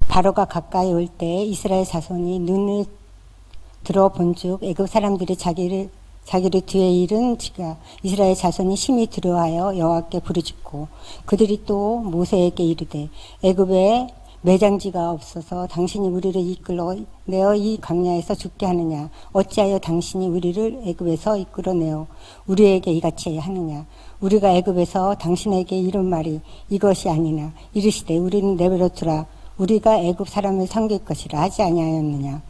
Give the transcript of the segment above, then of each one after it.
바로가 가까이 올 때 이스라엘 자손이 눈을 들어 본즉 애굽 사람들이 자기를 뒤에 이른지가 이스라엘 자손이 심히 두려워하여 여호와께 부르짖고 그들이 또 모세에게 이르되 애굽에 매장지가 없어서 당신이 우리를 이끌어 내어 이 광야에서 죽게 하느냐 어찌하여 당신이 우리를 애굽에서 이끌어내어 우리에게 이같이 하느냐 우리가 애굽에서 당신에게 이른 말이 이것이 아니나 이르시되 우리는 내버려 두라 우리가 애굽 사람을 섬길 것이라 하지 아니하였느냐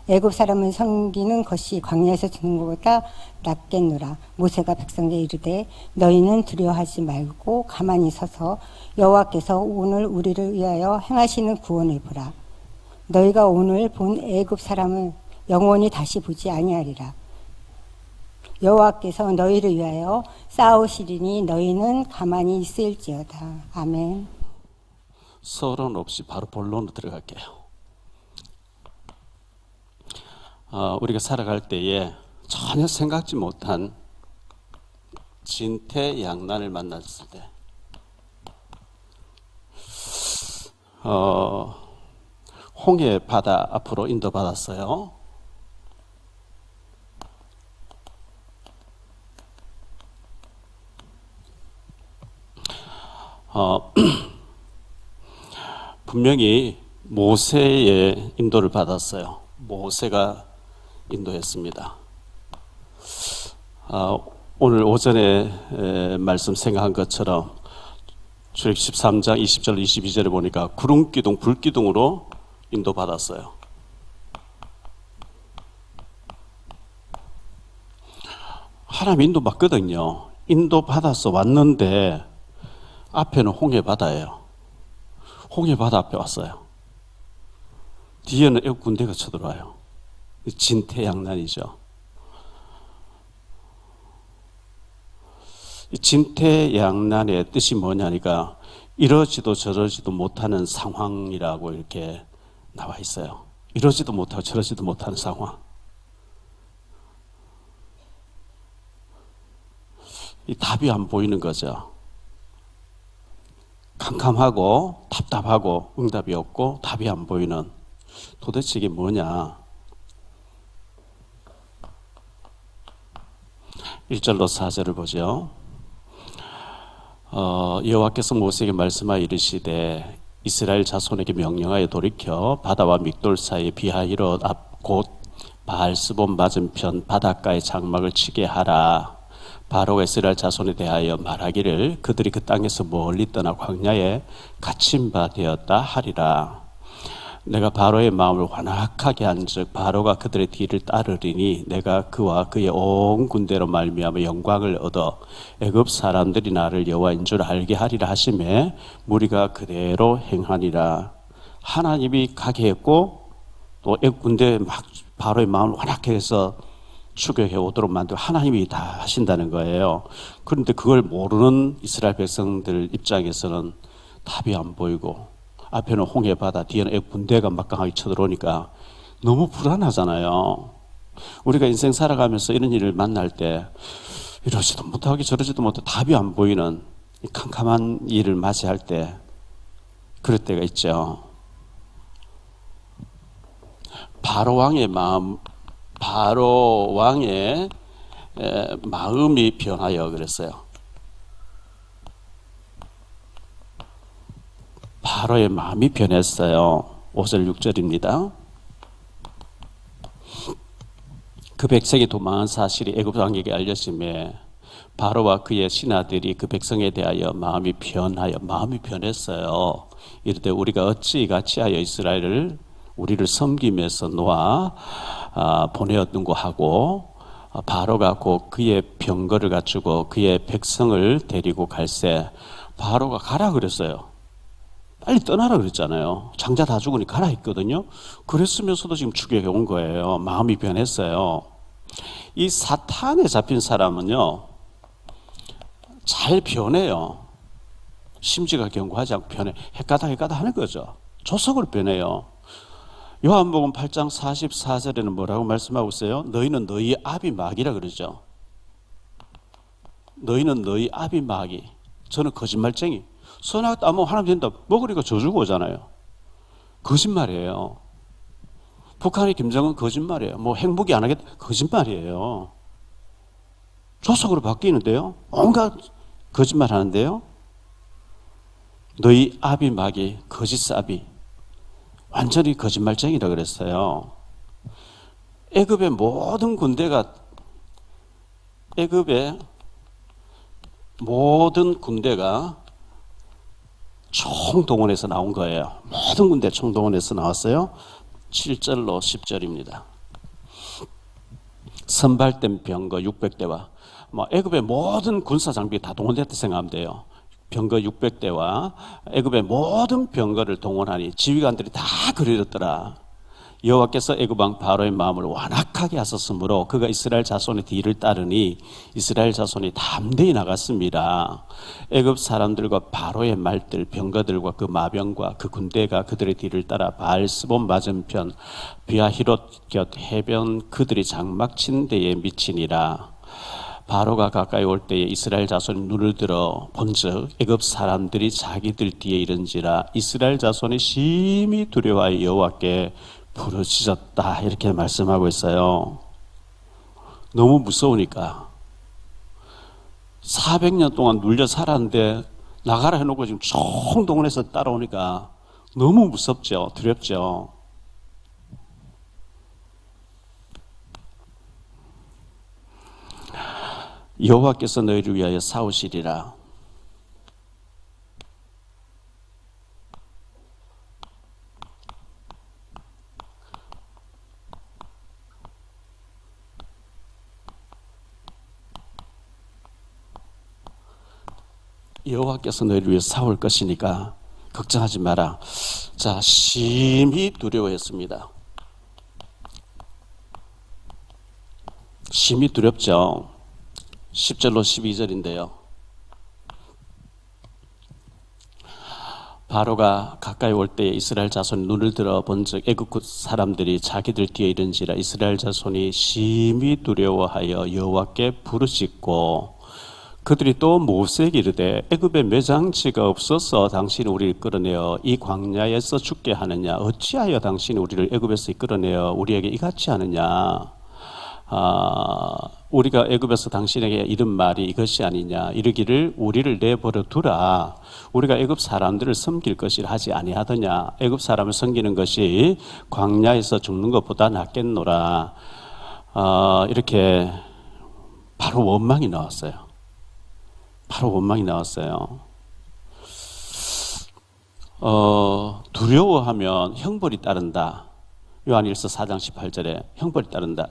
애굽 사람을 섬기는 것이 광야에서 죽는 것보다 낫겠노라. 모세가 백성에게 이르되 너희는 두려워하지 말고 가만히 서서 여호와께서 오늘 우리를 위하여 행하시는 구원을 보라. 너희가 오늘 본 애굽 사람을 영원히 다시 보지 아니하리라. 여호와께서 너희를 위하여 싸우시리니 너희는 가만히 있을지어다. 아멘. 서론 없이 바로 본론으로 들어갈게요. 우리가 살아갈 때에 전혀 생각지 못한 진퇴양난을 만났을 때 홍해 바다 앞으로 인도받았어요. 분명히 모세의 인도를 받았어요. 모세가 인도했습니다. 오늘 오전에 말씀 생각한 것처럼 출애굽 13장 20절 22절에 보니까 구름기둥 불기둥으로 인도받았어요. 하나님 인도받거든요. 인도받아서 왔는데 앞에는 홍해바다예요. 홍해바다 앞에 왔어요. 뒤에는 애국 군대가 쳐들어와요. 진퇴양난이죠. 진퇴양난의 뜻이 뭐냐니까 이러지도 저러지도 못하는 상황이라고 이렇게 나와 있어요. 이러지도 못하고 저러지도 못하는 상황. 이 답이 안 보이는 거죠. 캄캄하고 답답하고 응답이 없고 답이 안 보이는 도대체 이게 뭐냐. 1절로 4절을 보죠. 여호와께서 모세에게 말씀하여 이르시되 이스라엘 자손에게 명령하여 돌이켜 바다와 믹돌 사이에 비하히롯 앞 곧 바알스본 맞은편 바닷가에 장막을 치게 하라. 바로가 이스라엘 자손에 대하여 말하기를 그들이 그 땅에서 멀리 떠나 광야에 갇힌 바 되었다 하리라. 내가 바로의 마음을 완악하게 한즉 바로가 그들의 뒤를 따르리니 내가 그와 그의 온 군대로 말미암아 영광을 얻어 애굽 사람들이 나를 여호와인 줄 알게 하리라 하시매 무리가 그대로 행하니라. 하나님이 가게 했고 또 애굽 군대 막 바로의 마음을 완악하게 해서 추격해 오도록 만들고 하나님이 다 하신다는 거예요. 그런데 그걸 모르는 이스라엘 백성들 입장에서는 답이 안 보이고 앞에는 홍해바다, 뒤에는 애굽 군대가 막강하게 쳐들어오니까 너무 불안하잖아요. 우리가 인생 살아가면서 이런 일을 만날 때 이러지도 못하고 저러지도 못하고 답이 안 보이는 이 캄캄한 일을 맞이할 때 그럴 때가 있죠. 바로 왕의 마음이 변하여 그랬어요. 바로의 마음이 변했어요. 5절 6절입니다. 그 백성이 도망한 사실이 애굽 왕에게 알려짐에 바로와 그의 신하들이 그 백성에 대하여 마음이 변했어요. 이르되 우리가 어찌 이같이 하여 이스라엘을 우리를 섬김에서 놓아 보내었는고 하고 바로가 곧 그의 병거를 갖추고 그의 백성을 데리고 갈새 바로가 가라 그랬어요. 빨리 떠나라 그랬잖아요. 장자 다 죽으니 가라 했거든요. 그랬으면서도 지금 추격해 온 거예요. 마음이 변했어요. 이 사탄에 잡힌 사람은요 잘 변해요. 심지가 견고하지 않고 변해. 헷가다 하는 거죠. 조석을 변해요. 요한복음 8장 44절에는 뭐라고 말씀하고 있어요? 너희는 너희 아비 마귀라 그러죠. 너희는 너희 아비 마귀. 저는 거짓말쟁이. 선악 따먹으면 하나님 된다. 먹으니까 저주고 오잖아요. 거짓말이에요. 북한의 김정은 거짓말이에요. 뭐 핵무기 안 하겠다. 거짓말이에요. 조석으로 바뀌는데요. 온갖 거짓말 하는데요. 너희 아비 마귀 거짓사비 완전히 거짓말쟁이라 그랬어요. 애굽의 모든 군대가 총동원해서 나온 거예요. 모든 군대 총동원해서 나왔어요. 7절로 10절입니다. 선발된 병거 600대와 애굽의 모든 군사 장비 다 동원됐다 생각하면 돼요. 병거 600대와 애굽의 모든 병거를 동원하니 지휘관들이 다 그리렀더라. 여호와께서 애굽 왕 바로의 마음을 완악하게 하셨으므로 그가 이스라엘 자손의 뒤를 따르니 이스라엘 자손이 담대히 나갔습니다. 애굽 사람들과 바로의 말들 병거들과 그 마병과 그 군대가 그들의 뒤를 따라 바알스본 맞은편 비아히롯 곁 해변 그들이 장막 친 데에 미치니라. 바로가 가까이 올 때에 이스라엘 자손이 눈을 들어 본즉 애굽 사람들이 자기들 뒤에 이른지라 이스라엘 자손이 심히 두려워하여 여호와께 부르짖었다 이렇게 말씀하고 있어요. 너무 무서우니까 400년 동안 눌려 살았는데 나가라 해놓고 지금 총동원해서 따라오니까 너무 무섭죠. 두렵죠. 여호와께서 너희를 위하여 싸우시리라. 여호와께서 너희를 위해 싸울 것이니까 걱정하지 마라. 자, 심히 두려워했습니다. 심히 두렵죠. 10절로 12절인데요. 바로가 가까이 올 때에 이스라엘 자손이 눈을 들어 본즉 애굽 사람들이 자기들 뒤에 이른지라 이스라엘 자손이 심히 두려워하여 여호와께 부르짖고 그들이 또 모세에게 이르되 애굽에 매장지가 없어서 당신이 우리를 끌어내어 이 광야에서 죽게 하느냐 어찌하여 당신이 우리를 애굽에서 끌어내어 우리에게 이같이 하느냐 우리가 애굽에서 당신에게 이른 말이 이것이 아니냐 이르기를 우리를 내버려 두라 우리가 애굽 사람들을 섬길 것이라 하지 아니하더냐 애굽 사람을 섬기는 것이 광야에서 죽는 것보다 낫겠노라. 이렇게 바로 원망이 나왔어요. 두려워하면 형벌이 따른다. 요한일서 4장 18절에 형벌이 따른다.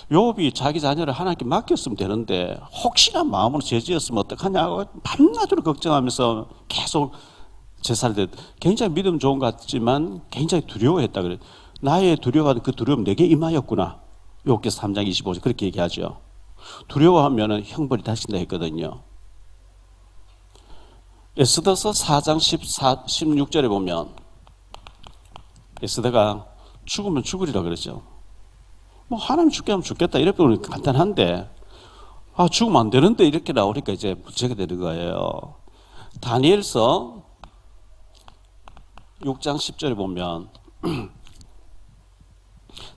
욥이 자기 자녀를 하나님께 맡겼으면 되는데 혹시나 마음으로 죄지었으면 어떡하냐고 밤낮으로 걱정하면서 계속 제사를 드렸. 굉장히 믿음 좋은 것 같지만 굉장히 두려워했다 그래. 나의 두려워하는 그 두려움 내게 임하였구나. 욥기서 3장 25절 그렇게 얘기하죠. 두려워하면 형벌이 다신다 했거든요. 에스더서 4장 16절에 보면 에스더가 죽으면 죽으리라 그러죠. 뭐 하나님 죽게 하면 죽겠다 이렇게 보면 간단한데 죽으면 안 되는데 이렇게 나오니까 이제 문제가 되는 거예요. 다니엘서 6장 10절에 보면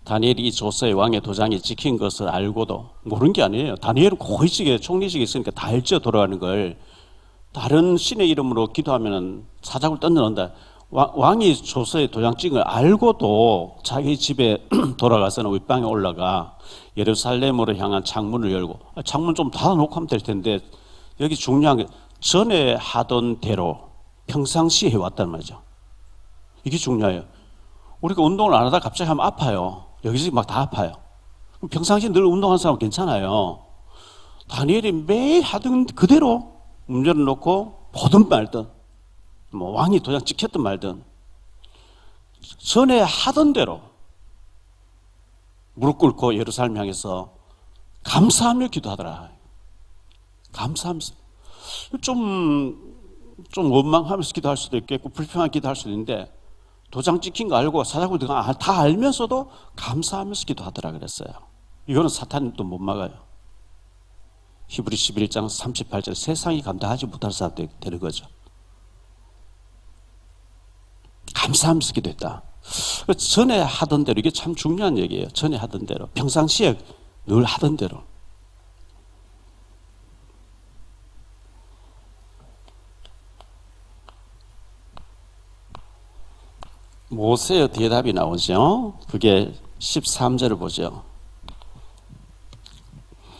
다니엘이 이 조서의 왕의 도장이 찍힌 것을 알고도 모르는 게 아니에요. 다니엘은 고위직에 총리직에 있으니까 다 알죠. 돌아가는 걸. 다른 신의 이름으로 기도하면 사자굴 던져놓는다. 왕이 조서에 도장 찍은 걸 알고도 자기 집에 돌아가서는 윗방에 올라가 예루살렘으로 향한 창문을 열고 창문 좀 닫아놓고 하면 될 텐데 여기 중요한 게 전에 하던 대로 평상시에 해왔단 말이죠. 이게 중요해요. 우리가 운동을 안 하다 갑자기 하면 아파요. 여기저기 막 다 아파요. 평상시에 늘 운동하는 사람은 괜찮아요. 다니엘이 매일 하던 그대로 문제를 놓고 보든 말든 뭐 왕이 도장 찍혔든 말든 전에 하던 대로 무릎 꿇고 예루살렘 향해서 감사하며 기도하더라. 감사하면서 좀 원망하면서 기도할 수도 있겠고 불평하게 기도할 수도 있는데 도장 찍힌 거 알고 사자굴 다 알면서도 감사하면서 기도하더라 그랬어요. 이거는 사탄이 또 못 막아요. 히브리 11장 38절 세상이 감당하지 못할 사람 되는 거죠. 감사하면서 기도했다. 전에 하던 대로, 이게 참 중요한 얘기예요. 전에 하던 대로, 평상시에 늘 하던 대로. 모세의 대답이 나오죠. 그게 13절을 보죠.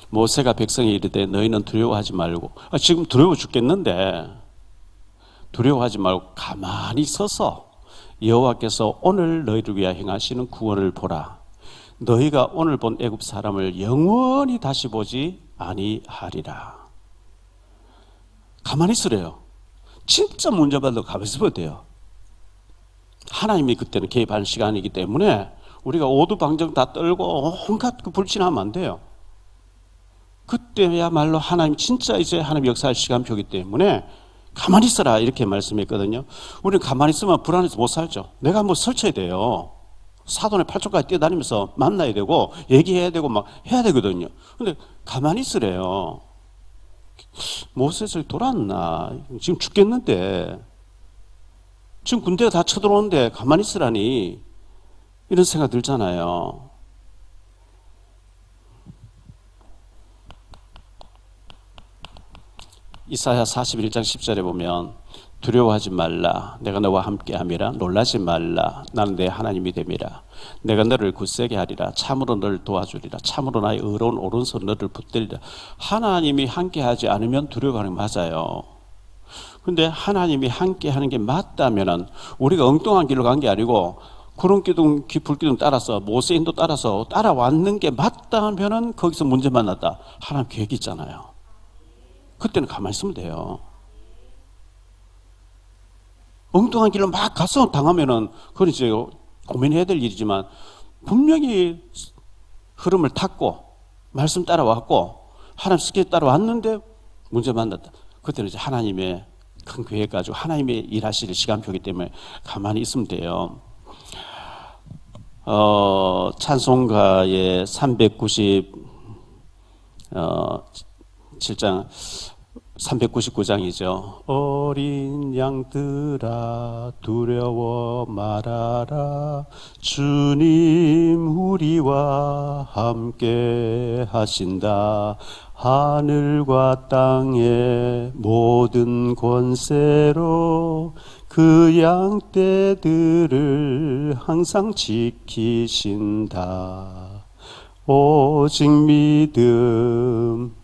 모세가 백성에 이르되 너희는 두려워하지 말고, 지금 두려워 죽겠는데 두려워하지 말고 가만히 서서 여호와께서 오늘 너희를 위하여 행하시는 구원을 보라. 너희가 오늘 본 애굽 사람을 영원히 다시 보지 아니하리라. 가만히 있으래요. 진짜 문제받아도 가만히 있어야 돼요. 하나님이 그때는 개입하는 시간이기 때문에 우리가 오두방정 다 떨고 온갖 그 불신하면 안 돼요. 그때야말로 하나님 진짜 이제 하나님 역사할 시간표이기 때문에 가만히 있어라 이렇게 말씀했거든요. 우리는 가만히 있으면 불안해서 못 살죠. 내가 뭐 설쳐야 돼요. 사돈의 팔쪽까지 뛰어다니면서 만나야 되고 얘기해야 되고 막 해야 되거든요. 근데 가만히 있으래요. 모세를 돌았나? 지금 죽겠는데, 지금 군대가 다 쳐들어오는데 가만히 있으라니, 이런 생각 들잖아요. 이사야 41장 10절에 보면 두려워하지 말라. 내가 너와 함께 함이라. 놀라지 말라. 나는 내 하나님이 됨이라. 내가 너를 굳세게 하리라. 참으로 너를 도와주리라. 참으로 나의 의로운 오른손 너를 붙들리라. 하나님이 함께 하지 않으면 두려워하는 게 맞아요. 근데 하나님이 함께 하는 게 맞다면은 우리가 엉뚱한 길로 간 게 아니고 구름기둥, 불기둥 따라서 모세 인도 따라서 따라왔는 게 맞다면은 거기서 문제 만났다. 하나님 계획이 있잖아요. 그때는 가만히 있으면 돼요. 엉뚱한 길로 막 가서 당하면은 그건 이제 고민해야 될 일이지만 분명히 흐름을 탔고 말씀 따라왔고 하나님 스케줄 따라왔는데 문제 만났다. 그때는 이제 하나님의 큰 계획 가지고 하나님의 일하실 시간표이기 때문에 가만히 있으면 돼요. 찬송가의 7장 399장이죠. 어린 양들아 두려워 말아라. 주님 우리와 함께 하신다. 하늘과 땅의 모든 권세로 그 양떼들을 항상 지키신다. 오직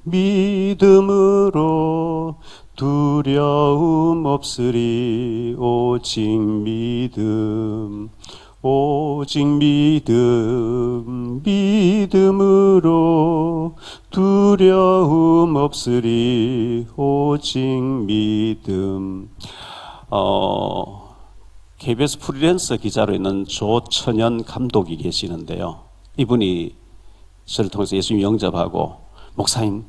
믿음으로 두려움 없으리. 오직 믿음으로 두려움 없으리. 오직 믿음. KBS 프리랜서 기자로 있는 조천연 감독이 계시는데요. 이분이 저를 통해서 예수님 영접하고, 목사님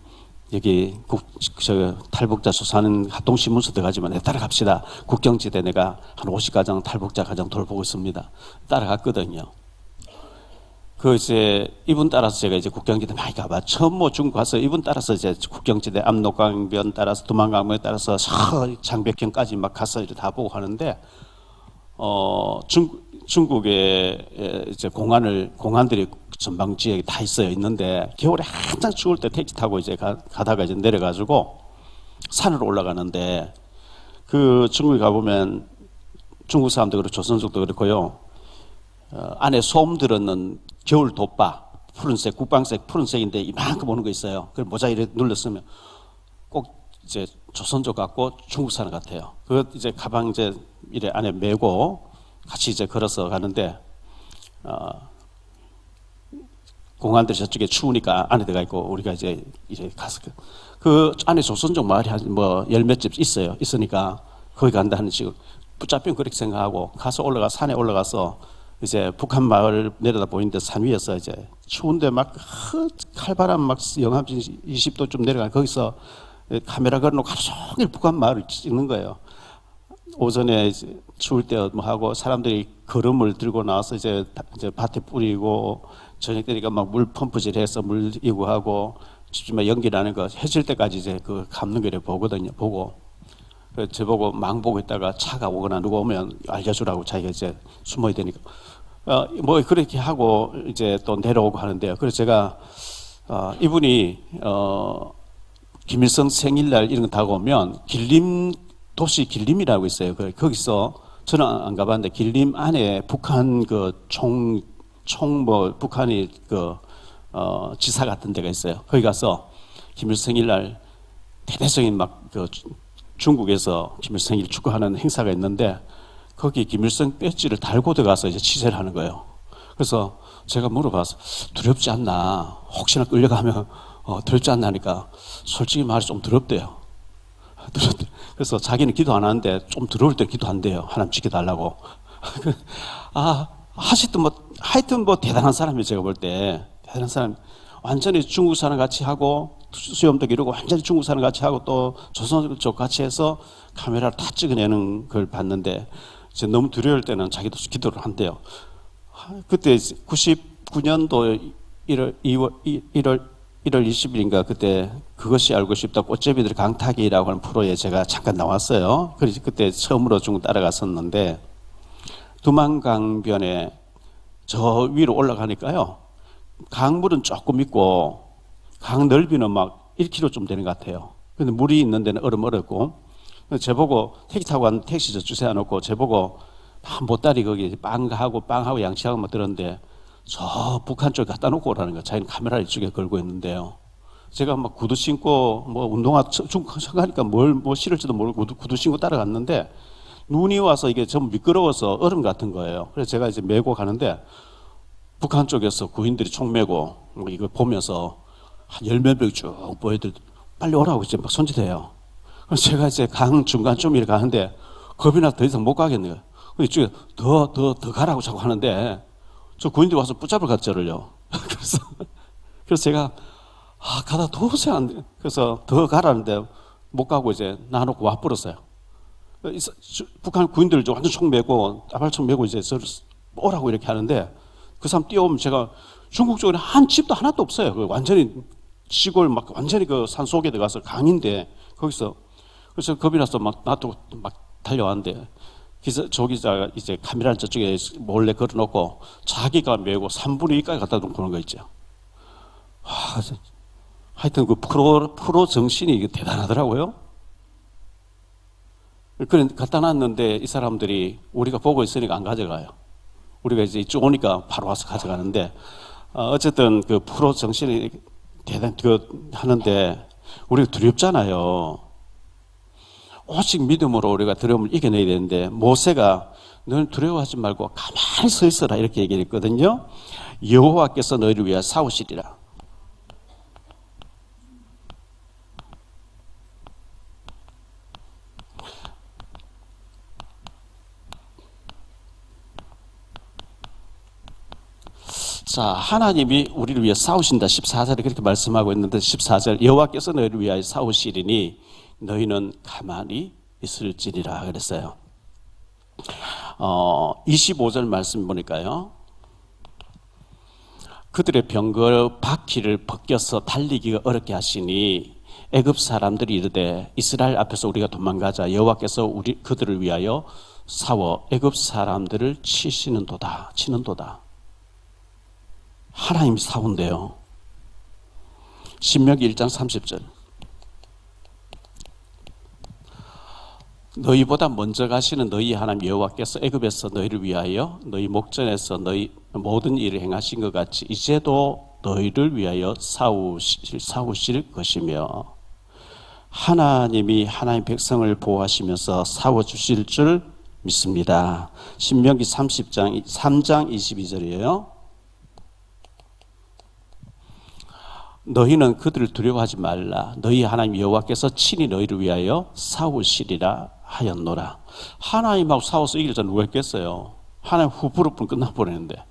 여기 탈북자 조사하는 합동신문서 들어가지만 내 따라갑시다. 국경지대 내가 한 50가정 탈북자 가정 돌보고 있습니다. 따라갔거든요. 이제 이분 따라서 제가 이제 국경지대 많이 가봐. 처음 뭐 중국 가서 이분 따라서 이제 국경지대 압록강변 따라서 두만강변 따라서 장백현까지 막 가서 이제 다 보고 하는데, 중국에 이제 공안들이 전방 지역에 다 있는데 겨울에 한창 추울 때 택시 타고 이제 가다가 이제 내려가지고 산으로 올라가는데, 그 중국에 가보면 중국 사람도 그렇고 조선족도 그렇고요. 안에 소음 들었는 겨울 돗바, 푸른색, 국방색 푸른색인데 이만큼 오는 거 있어요. 그걸 모자 이렇게 눌렀으면 꼭 이제 조선족 같고 중국 사람 같아요. 이제 가방 이제 이래 안에 메고 같이 이제 걸어서 가는데, 공안들이 저쪽에 추우니까 안에 들어가 있고 우리가 이제 가서 그 안에 조선족 마을이 한 뭐 열 몇 집 있어요. 있으니까 거기 간다 하는 식으로 붙잡히면 그렇게 생각하고 가서 산에 올라가서 이제 북한 마을 내려다 보이는데 산 위에서 이제 추운데 막 칼바람 막 영하 20도 좀 내려가 거기서 카메라 걸어놓고 하루 종일 북한 마을을 찍는 거예요. 오전에 이제 추울 때 뭐 하고 사람들이 거름을 들고 나와서 이제 밭에 뿌리고, 저녁 때니까 막 물 펌프질해서 물 이고 하고, 막 연기 나는 거 해질 때까지 이제 그 감는 거를 보거든요. 보고 그래서 저보고 망보고 있다가 차가 오거나 누가 오면 알려주라고 자기가 이제 숨어야 되니까. 뭐 그렇게 하고 이제 또 내려오고 하는데요. 그래서 제가 이분이 김일성 생일날 이런 거 다가오면 길림 도시 길림이라고 있어요. 거기서 저는 안 가봤는데 길림 안에 북한 뭐 북한이 지사 같은 데가 있어요. 거기 가서 김일성 생일날 대대적인 중국에서 김일성 생일 축하하는 행사가 있는데 거기 김일성 배지를 달고 들어가서 이제 취재를 하는 거예요. 그래서 제가 물어봐서 두렵지 않나? 혹시나 끌려가면 두렵지 않나 하니까 솔직히 말해서 좀 두렵대요. 그래서 자기는 기도 안 하는데 좀 두려울 때 기도한대요. 하나님 지켜달라고. 하여튼 대단한 사람이에요. 제가 볼 때. 대단한 사람. 완전히 중국 사람 같이 하고 수염도 기르고 완전히 중국 사람 같이 하고 또 조선족 같이 해서 카메라를 다 찍어내는 걸 봤는데 너무 두려울 때는 자기도 기도를 한대요. 그때 99년도 1월 20일인가 그때 그것이 알고 싶다 꽃제비들 강타기라고 하는 프로에 제가 잠깐 나왔어요. 그래서 그때 처음으로 중국 따라갔었는데 두만강변에 저 위로 올라가니까요. 강물은 조금 있고 강 넓이는 막 1km 좀 되는 것 같아요. 근데 물이 있는 데는 얼었고 제보고 택시 타고 왔는데 택시 저 주세 안 놓고 제보고 보따리 거기 빵하고 양치하고 막 들었는데 저 북한 쪽에 갖다 놓고 오라는 거예요. 자기는 카메라를 이쪽에 걸고 있는데요. 제가 막 구두 신고 뭐 운동화 하니까 뭘 실을지도 모르고 구두 신고 따라갔는데 눈이 와서 이게 전부 미끄러워서 얼음 같은 거예요. 그래서 제가 이제 메고 가는데 북한 쪽에서 구인들이 총 메고 뭐 이걸 보면서 한 10몇 명 쭉 보여들 빨리 오라고 이제 막 손짓해요. 그래서 제가 이제 강 중간쯤 이렇게 가는데 겁이 나서 더 이상 못 가겠네요. 이쪽에 더 가라고 자꾸 하는데 저 구인들이 와서 붙잡을 것 저를요. 그래서 제가 가다 도저히 안 돼. 그래서 더 가라는데 못 가고 이제 놔놓고 와버렸어요. 북한 구인들 완전 총 메고 따발총 메고 이제 저를 오라고 이렇게 하는데 그 사람 뛰어오면 제가 중국 쪽에 한 집도 하나도 없어요. 완전히 시골 막 완전히 그 산 속에 들어가서 강인데 거기서 그래서 겁이 나서 막 나도 막 달려왔는데 조기자가 이제 카메라를 저쪽에 몰래 걸어놓고 자기가 메고 3분의 2까지 갖다 놓고 그런 거 있죠. 하여튼 그 프로 정신이 대단하더라고요. 그래 갖다 놨는데 이 사람들이 우리가 보고 있으니까 안 가져가요. 우리가 이제 이쪽 오니까 바로 와서 가져가는데 어쨌든 그 프로 정신이 하는데 우리가 두렵잖아요. 오직 믿음으로 우리가 두려움을 이겨내야 되는데 모세가 너는 두려워하지 말고 가만히 서 있어라 이렇게 얘기했거든요. 여호와께서 너희를 위하여 싸우시리라. 자, 하나님이 우리를 위해 싸우신다. 14절에 그렇게 말씀하고 있는데 14절 여호와께서 너희를 위하여 싸우시리니 너희는 가만히 있을지니라 그랬어요. 25절 말씀 보니까요. 그들의 병거 바퀴를 벗겨서 달리기가 어렵게 하시니 애굽 사람들이 이르되 이스라엘 앞에서 우리가 도망가자. 여호와께서 그들을 위하여 싸워 애굽 사람들을 치는도다. 하나님이 싸운대요. 신명기 1장 30절 너희보다 먼저 가시는 너희 하나님 여호와께서 애굽에서 너희를 위하여 너희 목전에서 너희 모든 일을 행하신 것 같이 이제도 너희를 위하여 싸우실 것이며 하나님이 하나님 백성을 보호하시면서 싸워주실 줄 믿습니다. 신명기 3장 22절이에요. 너희는 그들을 두려워하지 말라. 너희 하나님 여호와께서 친히 너희를 위하여 싸우시리라 하였노라. 하나님하고 싸워서 이길 자 누가 있겠어요? 하나님 후불업은 끝나버리는데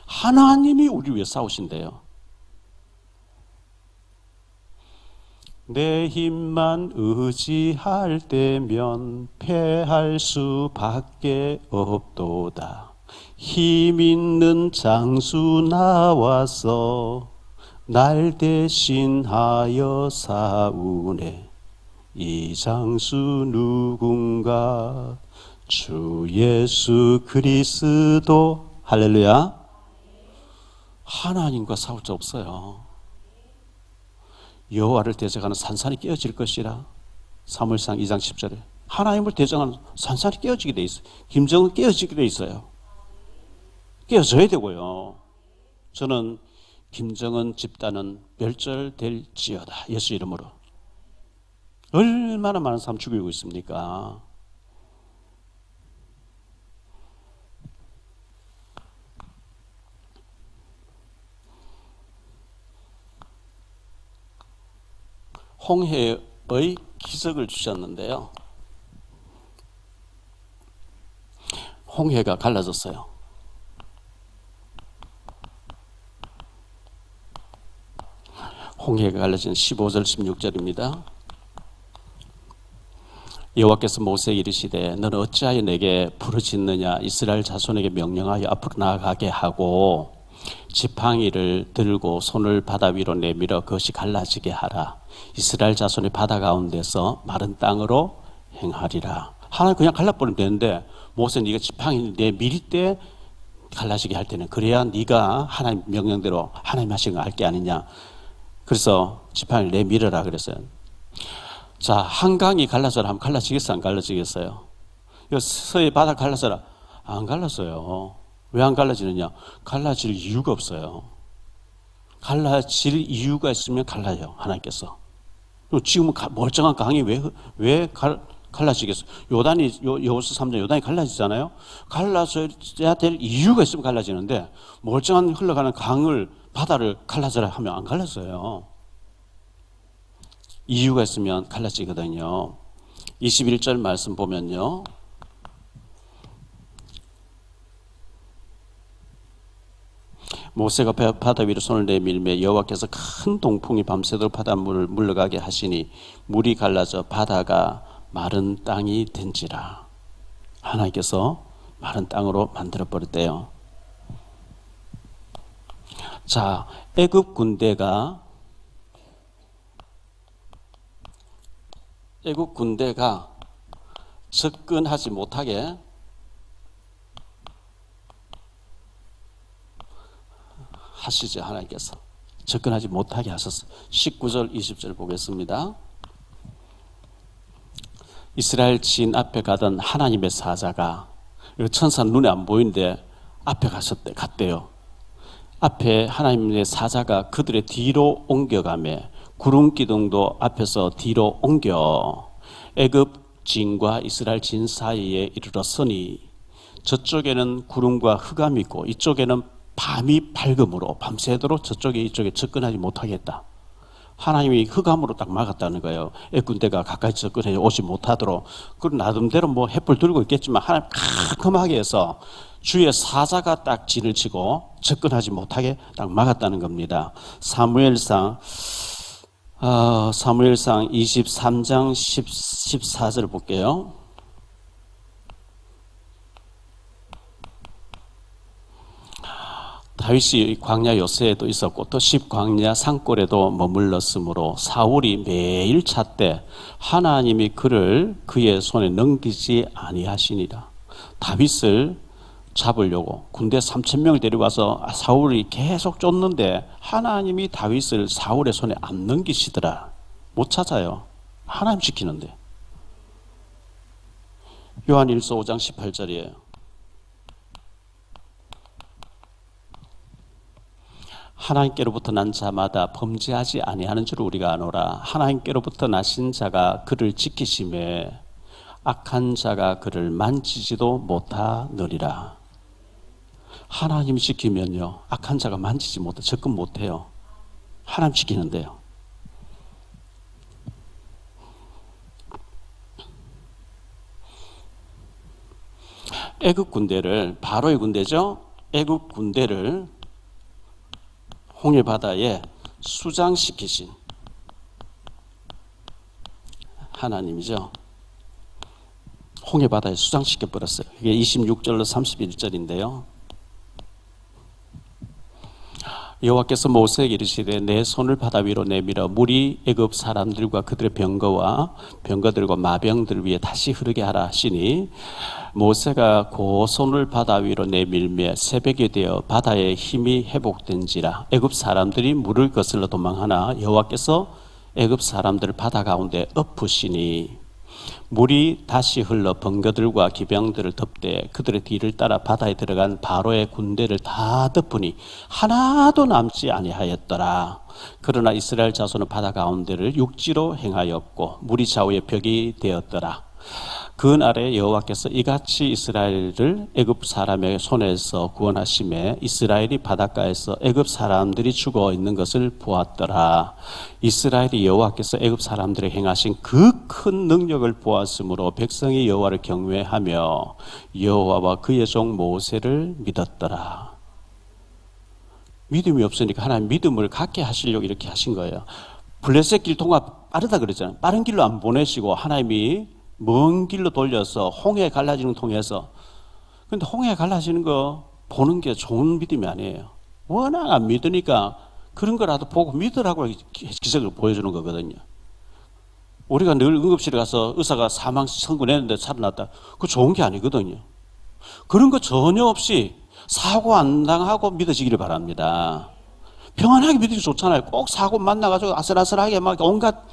하나님이 우리 위해 싸우신대요. 내 힘만 의지할 때면 패할 수밖에 없도다. 힘 있는 장수 나와서 날 대신하여 싸우네. 이 장수 누군가 주 예수 그리스도. 할렐루야. 하나님과 싸울 수 없어요. 여호와를 대적하는 산산이 깨어질 것이라. 사무엘상 2장 10절에 하나님을 대적하는 산산이 깨어지게 돼 있어요. 김정은 깨어지게 돼 있어요. 깨어져야 되고요. 저는 김정은 집단은 멸절될지어다. 예수 이름으로. 얼마나 많은 사람 죽이고 있습니까? 홍해의 기적을 주셨는데요. 홍해가 갈라졌어요. 홍해가 갈라진 15절 16절입니다. 여호와께서 모세에게 이르시되 너는 어찌하여 내게 부르짖느냐. 이스라엘 자손에게 명령하여 앞으로 나아가게 하고 지팡이를 들고 손을 바다 위로 내밀어 그것이 갈라지게 하라. 이스라엘 자손이 바다 가운데서 마른 땅으로 행하리라. 하나님 그냥 갈라버리면 되는데 모세 네가 지팡이를 내밀 때 갈라지게 할 때는 그래야 네가 하나님 명령대로 하나님 하신 거 알 게 아니냐. 그래서 지팡이를 내밀어라 그랬어요. 자, 한강이 갈라져라 하면 갈라지겠어요? 안 갈라지겠어요? 서해 바다 갈라져라? 안 갈라져요. 왜 안 갈라지느냐? 갈라질 이유가 없어요. 갈라질 이유가 있으면 갈라요. 하나님께서. 지금은 멀쩡한 강이 왜 갈라지겠어요? 요단이 여호수아 3장 요단이 갈라지잖아요. 갈라져야 될 이유가 있으면 갈라지는데 멀쩡한 흘러가는 강을 바다를 갈라져라 하면 안 갈라져요. 이유가 있으면 갈라지거든요. 21절 말씀 보면요. 모세가 바다 위로 손을 내밀매 여호와께서 큰 동풍이 밤새도록 바닷물을 물러가게 하시니 물이 갈라져 바다가 마른 땅이 된지라. 하나님께서 마른 땅으로 만들어 버렸대요. 자, 애굽 군대가 접근하지 못하게 하시죠. 하나님께서 접근하지 못하게 하셨어요. 19절 20절 보겠습니다. 이스라엘 진 앞에 가던 하나님의 사자가, 천사는 눈에 안 보이는데 앞에 갔대요. 앞에 하나님의 사자가 그들의 뒤로 옮겨가며 구름 기둥도 앞에서 뒤로 옮겨 애굽 진과 이스라엘 진 사이에 이르렀으니 저쪽에는 구름과 흑암이 있고 이쪽에는 밤이 밝음으로 밤새도록 저쪽에 이쪽에 접근하지 못하겠다. 하나님이 흑암으로 딱 막았다는 거예요. 애군대가 가까이 접근해 오지 못하도록. 그리고 나름대로 뭐 횃불 들고 있겠지만 하나님 캄캄하게 해서 주의 사자가 딱 진을 치고 접근하지 못하게 딱 막았다는 겁니다. 사무엘상 23장 14절 볼게요. 다윗이 광야 요새에도 있었고 또 십광야 산골에도 머물렀으므로 사울이 매일 찾되 하나님이 그를 그의 손에 넘기지 아니하시니라. 다윗을 잡으려고 군대 3,000명을 데려와서 사울이 계속 쫓는데 하나님이 다윗을 사울의 손에 안 넘기시더라. 못 찾아요. 하나님 지키는데. 요한일서 5장 18절이에요. 하나님께로부터 난 자마다 범죄하지 아니하는 줄 우리가 아노라. 하나님께로부터 나신 자가 그를 지키심에 악한 자가 그를 만지지도 못하느니라. 하나님 지키면요 악한 자가 만지지 못해 접근 못해요. 하나님 지키는데요. 애굽 군대를, 바로의 군대죠. 애굽 군대를 홍해 바다에 수장시키신 하나님이죠. 홍해 바다에 수장시켜 버렸어요. 이게 26절로 31절인데요. 여호와께서 모세에게 이르시되 내 손을 바다 위로 내밀어 물이 애굽 사람들과 그들의 병거들과 마병들 위에 다시 흐르게 하라 하시니 모세가 그 손을 바다 위로 내밀며 새벽이 되어 바다의 힘이 회복된지라 애굽 사람들이 물을 거슬러 도망하나 여호와께서 애굽 사람들을 바다 가운데 엎으시니 물이 다시 흘러 번거들과 기병들을 덮되 그들의 뒤를 따라 바다에 들어간 바로의 군대를 다 덮으니 하나도 남지 아니하였더라. 그러나 이스라엘 자손은 바다 가운데를 육지로 행하였고 물이 좌우에 벽이 되었더라. 그날에 여호와께서 이같이 이스라엘을 애굽 사람의 손에서 구원하심에 이스라엘이 바닷가에서 애굽 사람들이 죽어 있는 것을 보았더라. 이스라엘이 여호와께서 애굽 사람들에 행하신 그 큰 능력을 보았으므로 백성이 여호와를 경외하며 여호와와 그의 종 모세를 믿었더라. 믿음이 없으니까 하나님 믿음을 갖게 하시려고 이렇게 하신 거예요. 블레셋 길 통과 빠르다 그랬잖아요. 빠른 길로 안 보내시고 하나님이 먼 길로 돌려서 홍해 갈라지는 거 통해서. 근데 홍해 갈라지는 거 보는 게 좋은 믿음이 아니에요. 워낙 안 믿으니까 그런 거라도 보고 믿으라고 기적을 보여주는 거거든요. 우리가 늘 응급실에 가서 의사가 사망 선고냈는데 살아났다. 그거 좋은 게 아니거든요. 그런 거 전혀 없이 사고 안 당하고 믿어지기를 바랍니다. 평안하게 믿으기 좋잖아요. 꼭 사고 만나가지고 아슬아슬하게 막 온갖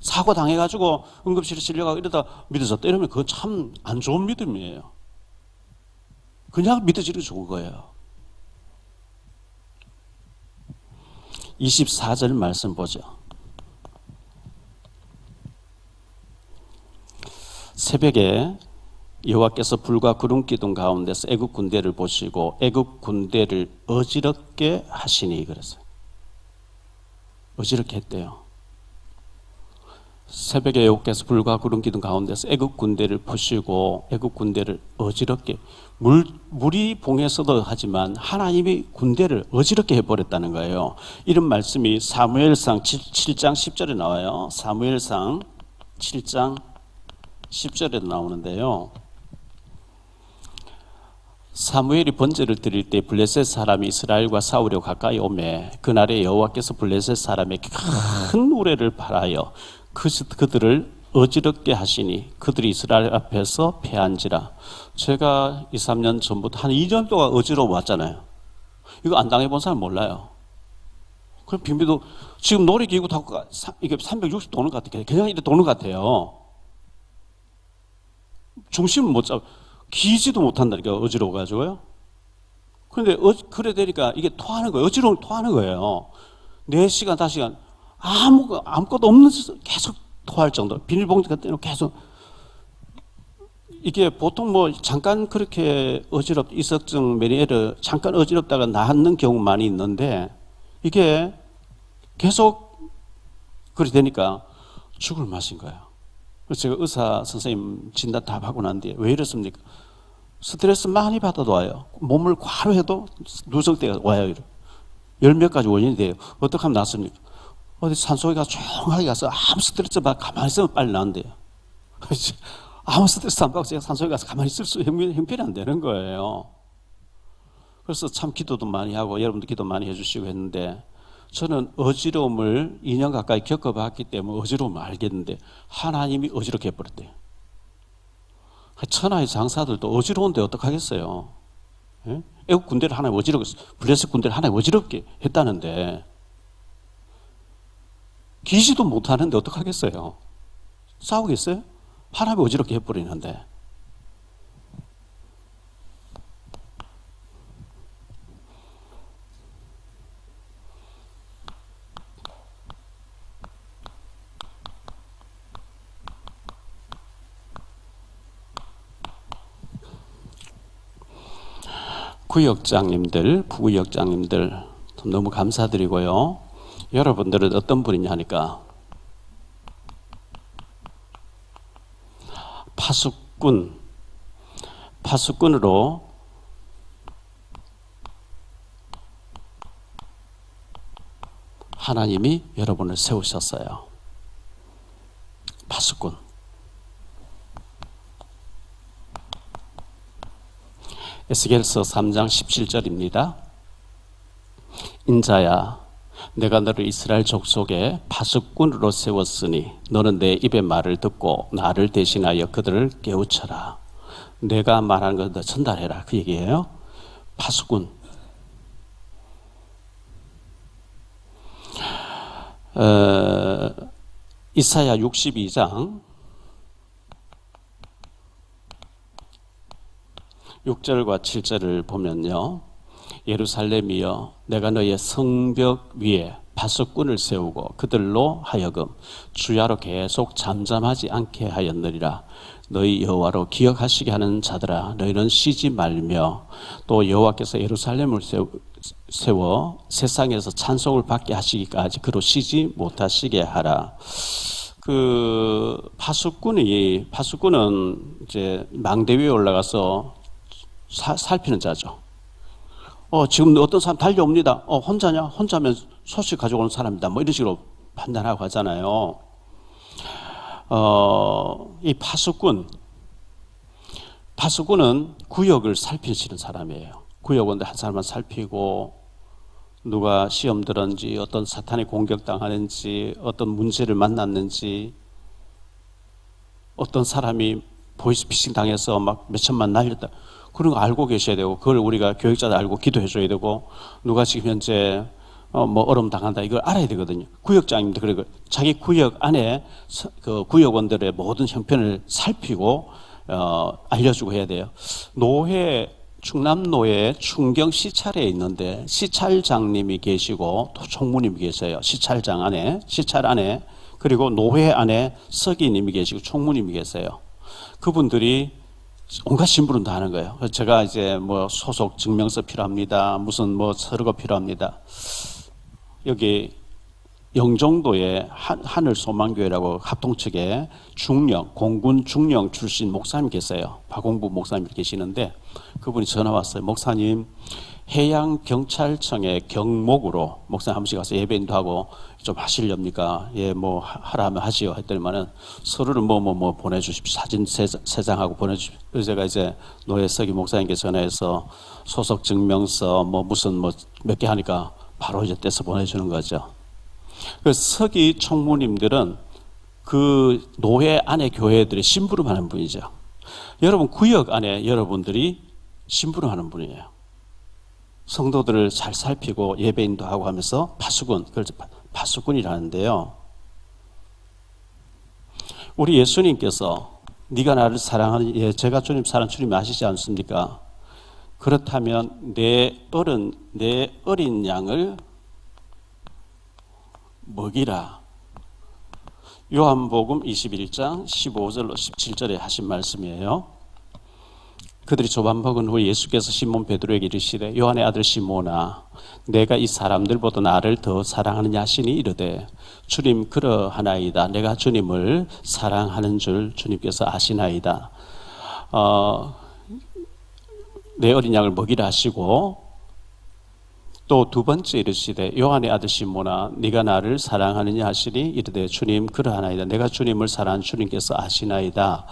사고 당해가지고 응급실에 실려가고 이러다 믿어졌다 이러면 그건 참 안 좋은 믿음이에요. 그냥 믿어지는 게 좋은 거예요. 24절 말씀 보죠. 새벽에 여호와께서 불과 구름 기둥 가운데서 애굽 군대를 보시고 애굽 군대를 어지럽게 하시니 그랬어요. 어지럽게 했대요. 새벽에 여호와께서 불과 구름 기둥 가운데서 애굽 군대를 보시고 애굽 군대를 어지럽게 물이 봉해서도 하지만 하나님이 군대를 어지럽게 해버렸다는 거예요. 이런 말씀이 사무엘상 7장 10절에 나와요. 사무엘상 7장 10절에 나오는데요. 사무엘이 번제를 드릴 때 블레셋 사람이 이스라엘과 싸우려 가까이 오매 그날에 여호와께서 블레셋 사람에게 큰 우레를 발하여 그들을 어지럽게 하시니 그들이 이스라엘 앞에서 패한지라. 제가 2, 3년 전부터 한 2년 동안 어지러워 왔잖아요. 이거 안 당해본 사람 몰라요. 그럼 빙비도 지금 놀이기구 타고 이게 360 도는 것 같아요. 그냥 이렇게 도는 것 같아요. 중심을 못 잡고 기지도 못한다니까 어지러워가지고요. 그런데 그래 되니까 이게 토하는 거예요. 어지러움 토하는 거예요. 4시간, 5시간 아무것도 없는 계속 토할 정도. 비닐봉지 같은 거 계속. 이게 보통 뭐 잠깐 그렇게 이석증 메니에르 잠깐 어지럽다가 낫는 경우 많이 있는데 이게 계속 그래 되니까 죽을 맛인 거예요. 그래서 제가 의사 선생님 진단 다 하고 난 뒤에 왜 이렇습니까? 스트레스 많이 받아도 와요. 몸을 과로해도 누적 때가 와요. 열 몇 가지 원인이 돼요. 어떻게 하면 낫습니까? 어디 산속에 가서 조용하게 가서 아무 스트레스 받고 가만히 있으면 빨리 나은데요. 아무 스트레스 안 받고 제가 산속에 가서 가만히 있을 수 형편이 안 되는 거예요. 그래서 참 기도도 많이 하고 여러분도 기도 많이 해주시고 했는데 저는 어지러움을 2년 가까이 겪어봤기 때문에 어지러움을 알겠는데 하나님이 어지럽게 해버렸대요. 천하의 장사들도 어지러운데 어떡하겠어요. 예? 애국 군대를 하나님 어지럽게 블레셋 군대를 하나님 어지럽게 했다는데 기지도 못하는데 어떡하겠어요. 싸우겠어요? 하나님이 어지럽게 해버리는데. 구역장님들, 부구역장님들 너무 감사드리고요. 여러분들은 어떤 분이냐 하니까 파수꾼으로 하나님이 여러분을 세우셨어요. 파수꾼. 에스겔서 3장 17절입니다. 인자야, 내가 너를 이스라엘 족속의 파수꾼으로 세웠으니 너는 내 입의 말을 듣고 나를 대신하여 그들을 깨우쳐라. 내가 말하는 걸 너 전달해라. 그 얘기예요. 파수꾼. 이사야 62장 6절과 7절을 보면요. 예루살렘이여, 내가 너의 성벽 위에 파수꾼을 세우고 그들로 하여금 주야로 계속 잠잠하지 않게 하였느니라. 너희 여호와로 기억하시게 하는 자들아, 너희는 쉬지 말며 또 여호와께서 예루살렘을 세워 세상에서 찬송을 받게 하시기까지 그로 쉬지 못하시게 하라. 그 파수꾼은 이제 망대 위에 올라가서 살피는 자죠. 지금 어떤 사람 달려옵니다. 혼자냐? 혼자면 소식 가져오는 사람이다. 뭐 이런 식으로 판단하고 하잖아요. 이 파수꾼은 구역을 살피시는 사람이에요. 구역원들 한 사람만 살피고 누가 시험 들었는지, 어떤 사탄이 공격당하는지, 어떤 문제를 만났는지, 어떤 사람이 보이스피싱 당해서 막 몇천만 날렸다. 그런 거 알고 계셔야 되고, 그걸 우리가 교육자들 알고 기도해 줘야 되고, 누가 지금 현재 뭐 어려움 당한다, 이걸 알아야 되거든요. 구역장님도 그리고 자기 구역 안에 그 구역원들의 모든 형편을 살피고 알려주고 해야 돼요. 충남노회 충경 시찰에 있는데 시찰장님이 계시고 또 총무님이 계세요. 시찰 안에, 그리고 노회 안에 서기님이 계시고 총무님이 계세요. 그분들이 온갖 심부름 다 하는 거예요. 제가 이제 뭐 소속 증명서 필요합니다. 무슨 뭐 서류가 필요합니다. 여기 영종도에 하늘소망교회라고 합동 측에 공군 중령 출신 목사님 계세요. 박홍부 목사님 계시는데 그분이 전화 왔어요. 목사님, 해양경찰청의 경목으로 목사님 한 번씩 가서 예배인도 하고 좀 하시렵니까? 예, 뭐 하라 하면 하지요. 했더니만은 서류를 뭐 보내주십시오. 사진 세 장하고 보내주십시오. 그래서 제가 이제 노예석이 목사님께 전화해서 소속 증명서 무슨 몇 개 하니까 바로 이제 떼서 보내주는 거죠. 그 서기 총무님들은 그 노회 안에 교회들이 심부름하는 분이죠. 여러분 구역 안에 여러분들이 심부름하는 분이에요. 성도들을 잘 살피고 예배인도 하고 하면서 그래서 파수꾼이라는데요. 우리 예수님께서 네가 나를 사랑하는 제가 주님 사랑 주님 아시지 않습니까? 그렇다면 내 어린 양을 먹이라. 요한복음 21장 15절로 17절에 하신 말씀이에요. 그들이 조반 먹은 후에 예수께서 시몬 베드로에게 이르시되 요한의 아들 시몬아, 내가 이 사람들보다 나를 더 사랑하느냐 하시니 이르되 주님 그러하나이다. 내가 주님을 사랑하는 줄 주님께서 아시나이다. 내 어린 양을 먹이라 하시고 또 두 번째 이르시되 요한의 아들 시몬아, 네가 나를 사랑하느냐 하시니 이르되 주님 그러하나이다. 내가 주님을 사랑하는 주님께서 아시나이다.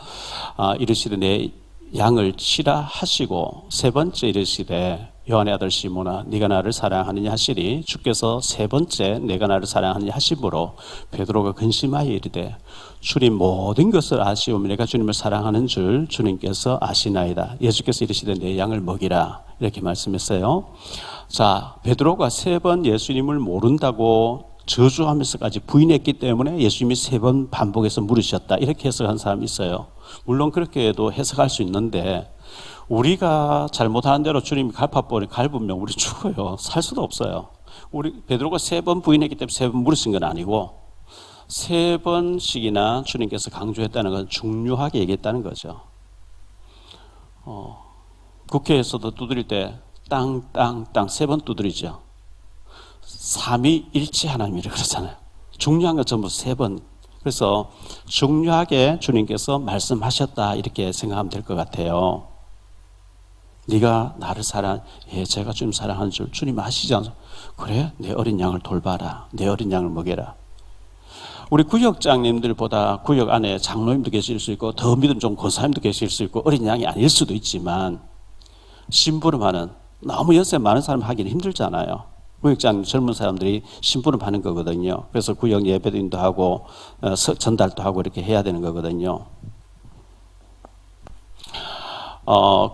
이르시되 내 양을 치라 하시고 세 번째 이르시되 요한의 아들 시몬아, 네가 나를 사랑하느냐 하시니 주께서 세 번째 내가 나를 사랑하느냐 하심으로 베드로가 근심하여 이르되 주님 모든 것을 아시오며 내가 주님을 사랑하는 줄 주님께서 아시나이다. 예수께서 이르시되 내 양을 먹이라, 이렇게 말씀했어요. 자, 베드로가 세 번 예수님을 모른다고 저주하면서까지 부인했기 때문에 예수님이 세 번 반복해서 물으셨다, 이렇게 해석한 사람이 있어요. 물론 그렇게 해도 해석할 수 있는데 우리가 잘못하는 대로 주님이 갈పు면 우리 죽어요. 살 수도 없어요. 우리 베드로가 세 번 부인했기 때문에 세 번 물으신 건 아니고 세 번씩이나 주님께서 강조했다는 건 중요하게 얘기했다는 거죠. 국회에서도 두드릴 때 땅 세 번 두드리죠. 삼위일체 하나님이라 그러잖아요. 중요한 건 전부 세 번. 그래서 중요하게 주님께서 말씀하셨다, 이렇게 생각하면 될 것 같아요. 네가 나를 제가 주님 사랑하는 줄 주님 아시지 않습니까? 그래, 내 어린 양을 돌봐라. 내 어린 양을 먹여라. 우리 구역장님들보다 구역 안에 장로님도 계실 수 있고 더 믿음 좋은 권사님도 계실 수 있고 어린 양이 아닐 수도 있지만 심부름하는, 너무 연세 많은 사람 하기는 힘들잖아요. 구역장 젊은 사람들이 심부름 하는 거거든요. 그래서 구역 예배도 인도하고 전달도 하고 이렇게 해야 되는 거거든요.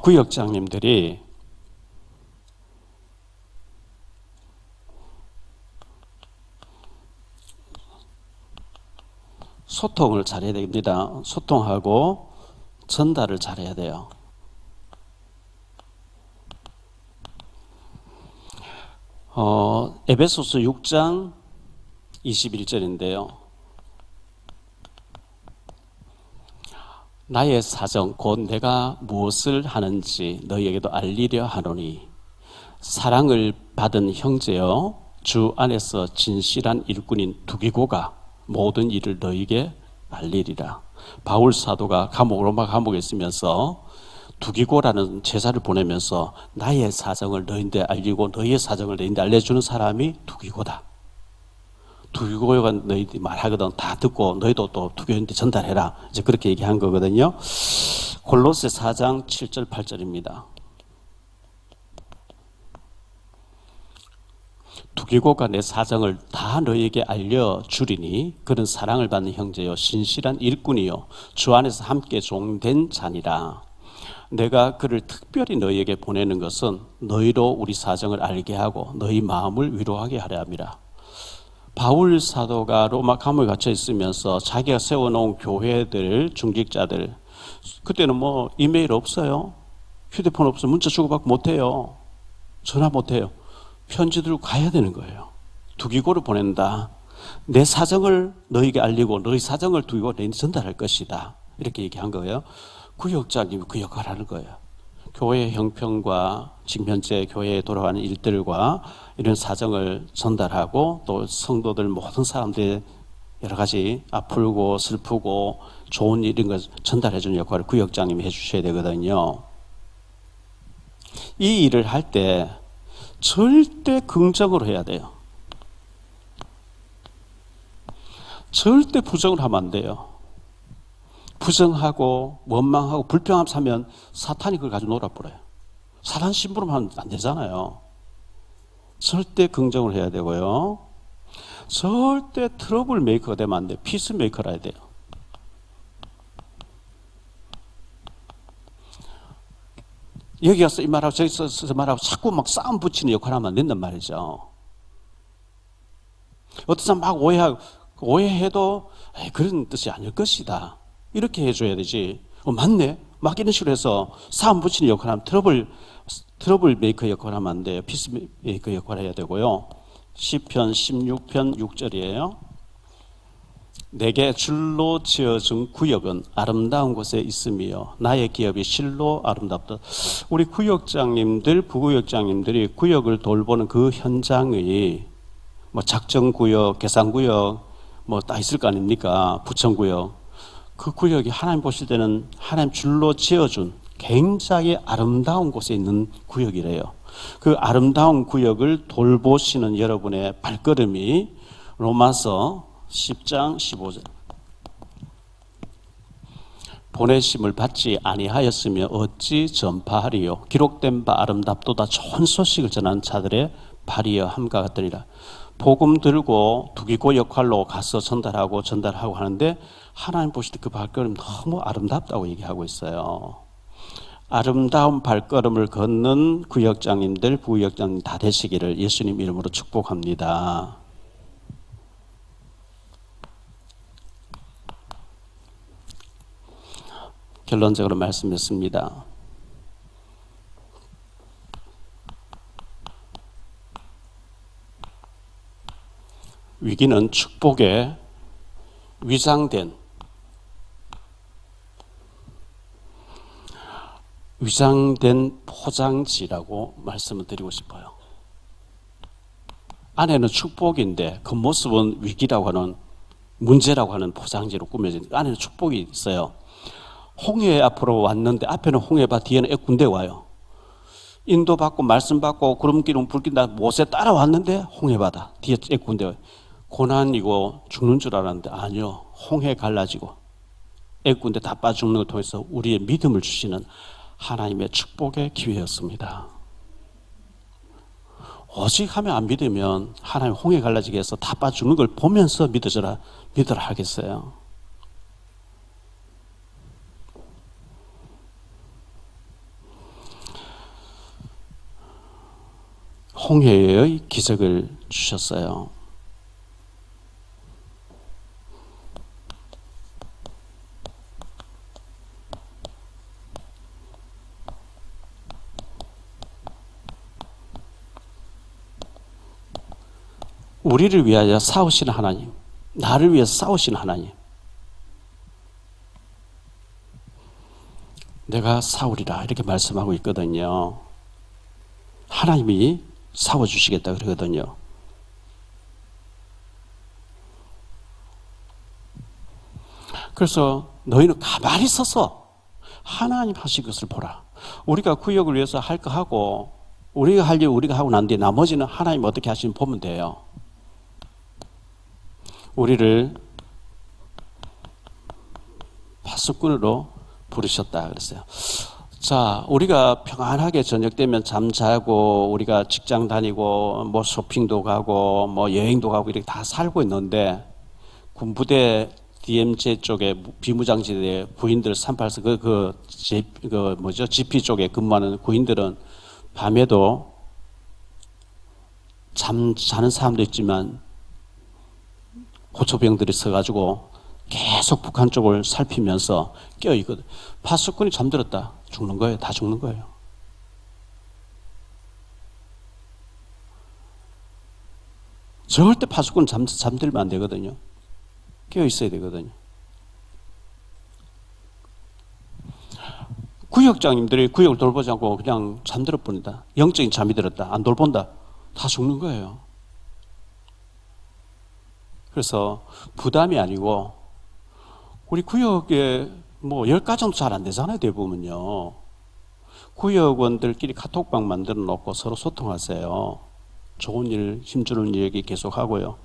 구역장님들이 소통을 잘해야 됩니다. 소통하고 전달을 잘해야 돼요. 에베소서 6장 21절인데요. 나의 사정 곧 내가 무엇을 하는지 너희에게도 알리려 하노니 사랑을 받은 형제여 주 안에서 진실한 일꾼인 두기고가 모든 일을 너희에게 알리리라. 바울 사도가 로마 감옥에 있으면서 두기고라는 제사를 보내면서 나의 사정을 너희한테 알리고 너희의 사정을 너희한테 알려주는 사람이 두기고다. 두기고가 너희들이 말하거든 다 듣고 너희도 또 두기고한테 전달해라. 이제 그렇게 얘기한 거거든요. 골로새 4장 7절 8절입니다. 두기고가 내 사정을 다 너희에게 알려주리니 그는 사랑을 받는 형제요 신실한 일꾼이요 주 안에서 함께 종된 자니라. 내가 그를 특별히 너희에게 보내는 것은 너희로 우리 사정을 알게 하고 너희 마음을 위로하게 하려 함이라. 바울 사도가 로마 감옥에 갇혀 있으면서 자기가 세워놓은 교회들, 중직자들, 그때는 뭐 이메일 없어요. 휴대폰 없어요. 문자 주고받고 못해요. 전화 못해요. 편지 들고 가야 되는 거예요. 두기고를 보낸다. 내 사정을 너희에게 알리고 너희 사정을 두기고 너희한테 전달할 것이다. 이렇게 얘기한 거예요. 구역장님이 그 역할을 하는 거예요. 교회의 형편과 지금 현재 교회에 돌아가는 일들과 이런 사정을 전달하고 또 성도들 모든 사람들의 여러 가지 아프고 슬프고 좋은 일 이런 걸 전달해 주는 역할을 구역장님이 해 주셔야 되거든요. 이 일을 할 때 절대 긍정으로 해야 돼요. 절대 부정을 하면 안 돼요. 부정하고 원망하고 불평함 사면 사탄이 그걸 가지고 놀아버려요. 사탄 심부름하면 안 되잖아요. 절대 긍정을 해야 되고요. 절대 트러블 메이커가 되면 안 돼요. 피스 메이커라 해야 돼요. 여기 와서 이 말하고 저기 서 말하고 자꾸 막 싸움 붙이는 역할을 하면 안 된단 말이죠. 어떤 사람 막 오해해도 그런 뜻이 아닐 것이다. 이렇게 해줘야 되지. 맞네. 막 이런 식으로 해서 싸움 붙이는 역할을 하면 트러블 메이커 역할을 하면 안 돼요. 피스 메이커 역할을 해야 되고요. 시편 16편 6절이에요. 내게 줄로 지어준 구역은 아름다운 곳에 있으며 나의 기업이 실로 아름답다. 우리 구역장님들, 부구역장님들이 구역을 돌보는 그 현장의 뭐 작정구역, 계산구역 뭐 다 있을 거 아닙니까? 부천구역. 그 구역이 하나님 보실 때는 하나님 줄로 지어준 굉장히 아름다운 곳에 있는 구역이래요. 그 아름다운 구역을 돌보시는 여러분의 발걸음이 로마서 10장 15절 보내심을 받지 아니하였으며 어찌 전파하리요. 기록된 바 아름답도다 좋은 소식을 전하는 자들의 발이여 함과 같으니라. 복음 들고 두기고 역할로 가서 전달하고 하는데 하나님 보실 때 그 발걸음 너무 아름답다고 얘기하고 있어요. 아름다운 발걸음을 걷는 구역장님들, 부구역장님 다 되시기를 예수님 이름으로 축복합니다. 결론적으로 말씀드렸습니다. 위기는 축복의 위장된 포장지라고 말씀을 드리고 싶어요. 안에는 축복인데 겉모습은 위기라고 하는 문제라고 하는 포장지로 꾸며진 안에는 축복이 있어요. 홍해 앞으로 왔는데 앞에는 홍해바 뒤에는 애군대 와요. 인도받고 말씀받고 구름기둥 불긴다 못에 따라왔는데 홍해바다 뒤에 애군대 와요. 고난이고 죽는 줄 알았는데 아니요. 홍해 갈라지고 애군대 다 빠져 죽는 걸 통해서 우리의 믿음을 주시는 하나님의 축복의 기회였습니다. 오직 하면 안 믿으면 하나님 홍해 갈라지게 해서 다 빠져 죽는 걸 보면서 믿어라 하겠어요. 홍해의 기적을 주셨어요. 우리를 위하여 싸우시는 하나님, 나를 위해서 싸우시는 하나님. 내가 싸우리라 이렇게 말씀하고 있거든요. 하나님이 싸워주시겠다 그러거든요. 그래서 너희는 가만히 서서 하나님 하실 것을 보라. 우리가 구역을 위해서 할 거 하고 우리가 할 일 우리가 하고 난 뒤에 나머지는 하나님 어떻게 하시면 보면 돼요. 우리를 파수꾼으로 부르셨다 그랬어요. 자, 우리가 평안하게 저녁 되면 잠자고 우리가 직장 다니고 뭐 쇼핑도 가고 뭐 여행도 가고 이렇게 다 살고 있는데 군부대 DMZ 쪽에 비무장지대 부인들 38서 GP 쪽에 근무하는 구인들은 밤에도 자는 사람도 있지만 고초병들이 서가지고 계속 북한 쪽을 살피면서 깨어있거든. 파수꾼이 잠들었다. 죽는 거예요. 다 죽는 거예요. 절대 파수꾼은 잠들면 안 되거든요. 깨어있어야 되거든요. 구역장님들이 구역을 돌보지 않고 그냥 잠들어 버린다. 영적인 잠이 들었다. 안 돌본다. 다 죽는 거예요. 그래서 부담이 아니고 우리 구역에 뭐 10가정도 잘 안 되잖아요. 대부분요. 구역원들끼리 카톡방 만들어 놓고 서로 소통하세요. 좋은 일, 힘주는 얘기 계속 하고요.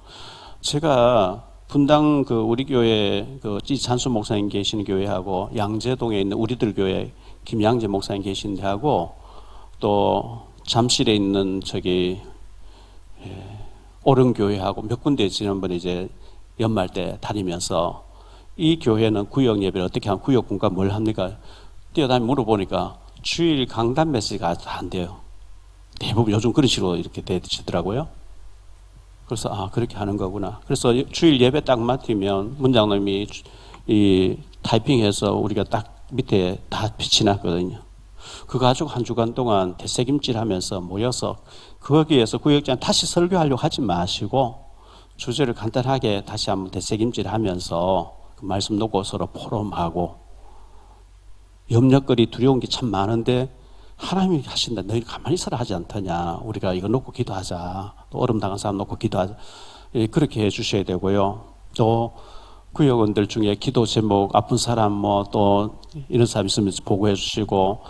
제가 분당 우리 교회 찬수 목사님 계시는 교회하고 양재동에 있는 우리들 교회 김양재 목사님 계신 데하고 또 잠실에 있는 오른교회하고 몇 군데 지난번에 이제 연말 때 다니면서 이 교회는 구역 예배를 어떻게 하면 구역 분과 뭘 합니까? 뛰어다니 물어보니까 주일 강단 메시지가 안 돼요. 대부분 요즘 그런 식으로 이렇게 되시더라고요. 그래서 그렇게 하는 거구나. 그래서 주일 예배 딱 맡으면 문장님이 이 타이핑해서 우리가 딱 밑에 다 빛이 났거든요. 그거 가지고 한 주간 동안 대책임질 하면서 모여서 거기에서 구역장 다시 설교하려고 하지 마시고 주제를 간단하게 다시 한번 대책임질 하면서 그 말씀 놓고 서로 포럼하고 염려거리 두려운 게 참 많은데 하나님이 하신다. 너희 가만히 있어라 하지 않더냐. 우리가 이거 놓고 기도하자. 또 얼음 당한 사람 놓고 기도하자. 그렇게 해 주셔야 되고요. 또 구역원들 중에 기도 제목 아픈 사람 또 이런 사람 있으면 보고해 주시고